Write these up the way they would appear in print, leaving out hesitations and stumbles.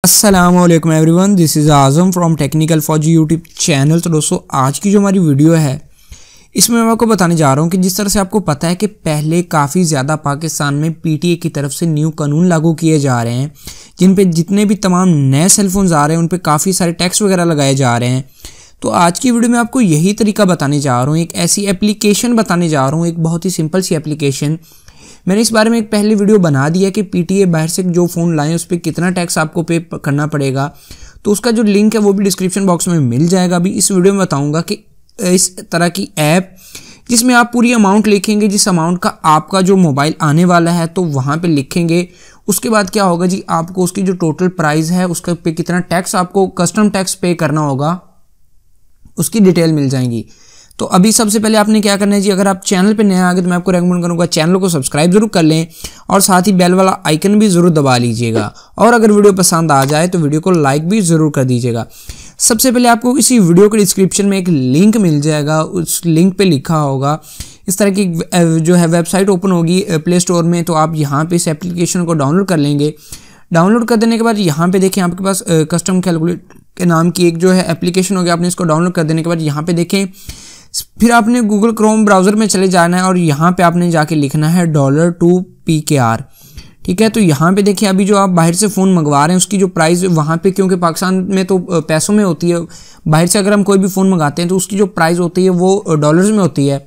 अस्सलामुअलैकुम everyone, this is Azam from technical फौजी YouTube channel. तो दोस्तों, आज की जो हमारी वीडियो है इसमें मैं आपको बताने जा रहा हूँ कि जिस तरह से आपको पता है कि पहले काफ़ी ज़्यादा पाकिस्तान में पीटीए की तरफ से न्यू कानून लागू किए जा रहे हैं, जिन पे जितने भी तमाम नए सेलफोन्स आ रहे हैं उन पे काफ़ी सारे टैक्स वगैरह लगाए जा रहे हैं। तो आज की वीडियो में आपको यही तरीका बताने जा रहा हूँ, एक ऐसी एप्लीकेशन बताने जा रहा हूँ, एक बहुत ही सिंपल सी एप्लीकेशन। मैंने इस बारे में एक पहले वीडियो बना दिया कि पीटीए बाहर से जो फ़ोन लाएं उस पर कितना टैक्स आपको पे करना पड़ेगा, तो उसका जो लिंक है वो भी डिस्क्रिप्शन बॉक्स में मिल जाएगा। अभी इस वीडियो में बताऊंगा कि इस तरह की ऐप जिसमें आप पूरी अमाउंट लिखेंगे, जिस अमाउंट का आपका जो मोबाइल आने वाला है तो वहाँ पे लिखेंगे। उसके बाद क्या होगा जी, आपको उसकी जो टोटल प्राइस है उसका पे कितना टैक्स आपको कस्टम टैक्स पे करना होगा उसकी डिटेल मिल जाएंगी। तो अभी सबसे पहले आपने क्या करना है जी, अगर आप चैनल पे नए आ गए तो मैं आपको रेकमेंड करूंगा चैनल को सब्सक्राइब जरूर कर लें और साथ ही बेल वाला आइकन भी ज़रूर दबा लीजिएगा। और अगर वीडियो पसंद आ जाए तो वीडियो को लाइक भी ज़रूर कर दीजिएगा। सबसे पहले आपको इसी वीडियो के डिस्क्रिप्शन में एक लिंक मिल जाएगा, उस लिंक पे लिखा होगा इस तरह की जो है वेबसाइट ओपन होगी प्ले स्टोर में। तो आप यहाँ पे इस एप्लीकेशन को डाउनलोड कर लेंगे। डाउनलोड कर देने के बाद यहाँ पे देखें आपके पास कस्टम कैलकुलेटर के नाम की एक जो है एप्लीकेशन होगी। आपने इसको डाउनलोड कर देने के बाद यहाँ पे देखें, फिर आपने गूगल क्रोम ब्राउज़र में चले जाना है और यहाँ पे आपने जाके लिखना है $2PKR। ठीक है, तो यहाँ पे देखिए अभी जो आप बाहर से फ़ोन मंगवा रहे हैं उसकी जो प्राइस वहाँ पे, क्योंकि पाकिस्तान में तो पैसों में होती है, बाहर से अगर हम कोई भी फ़ोन मंगाते हैं तो उसकी जो प्राइस होती है वो डॉलर्स में होती है।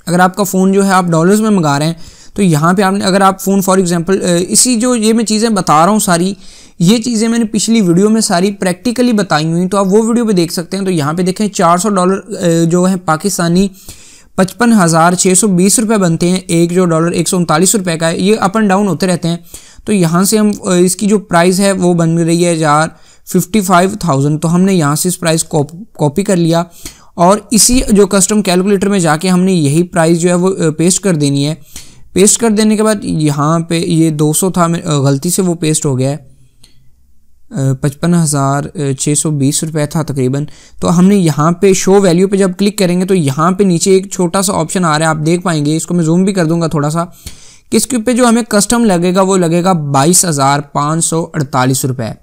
अगर आपका फ़ोन जो है आप डॉलर्स में मंगा रहे हैं तो यहाँ पे आपने, अगर आप फ़ोन फॉर एग्जांपल इसी जो ये मैं चीज़ें बता रहा हूँ सारी ये चीज़ें मैंने पिछली वीडियो में सारी प्रैक्टिकली बताई हुई, तो आप वो वीडियो पे देख सकते हैं। तो यहाँ पे देखें $400 जो है पाकिस्तानी 55,620 रुपये बनते हैं। एक जो डॉलर 139 रुपये का है, ये अप एंड डाउन होते रहते हैं। तो यहाँ से हम इसकी जो प्राइस है वो बन रही है 55,000। तो हमने यहाँ से इस प्राइस को कॉपी कर लिया और इसी जो कस्टम कैलकुलेटर में जाके हमने यही प्राइस जो है वो पेस्ट कर देनी है। पेस्ट कर देने के बाद यहाँ पे ये 200 था, गलती से वो पेस्ट हो गया है, 55,620 रुपये था तकरीबन। तो हमने यहाँ पे शो वैल्यू पे जब क्लिक करेंगे तो यहाँ पे नीचे एक छोटा सा ऑप्शन आ रहा है, आप देख पाएंगे। इसको मैं जूम भी कर दूंगा थोड़ा सा कि इसके पे जो हमें कस्टम लगेगा वो लगेगा 22,548 रुपये।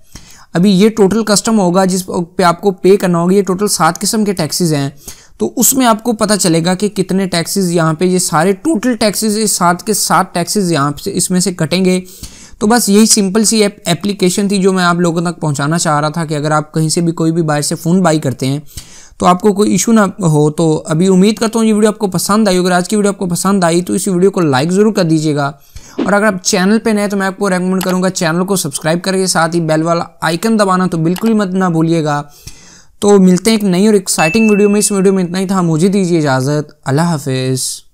अभी ये टोटल कस्टम होगा जिस पे आपको पे करना होगा। ये टोटल 7 किस्म के टैक्सेस हैं, तो उसमें आपको पता चलेगा कि कितने टैक्सेस यहाँ पे, ये सारे टोटल टैक्सेस, ये 7 के 7 टैक्सेस यहाँ से इसमें से कटेंगे। तो बस यही सिंपल सी एप्लीकेशन थी जो मैं आप लोगों तक पहुंचाना चाह रहा था कि अगर आप कहीं से भी कोई भी बाहर से फ़ोन बाई करते हैं तो आपको कोई इशू ना हो। तो अभी उम्मीद करता हूँ ये वीडियो आपको पसंद आई। अगर आज की वीडियो आपको पसंद आई तो इस वीडियो को लाइक ज़रूर कर दीजिएगा। और अगर आप चैनल पे नए तो मैं आपको रेकमेंड करूँगा चैनल को सब्सक्राइब करके साथ ही बेल वाला आइकन दबाना तो बिल्कुल ही मत ना भूलिएगा। तो मिलते हैं एक नई और एक्साइटिंग वीडियो में। इस वीडियो में इतना ही था, मुझे दीजिए इजाज़त। अल्लाह हाफिज़।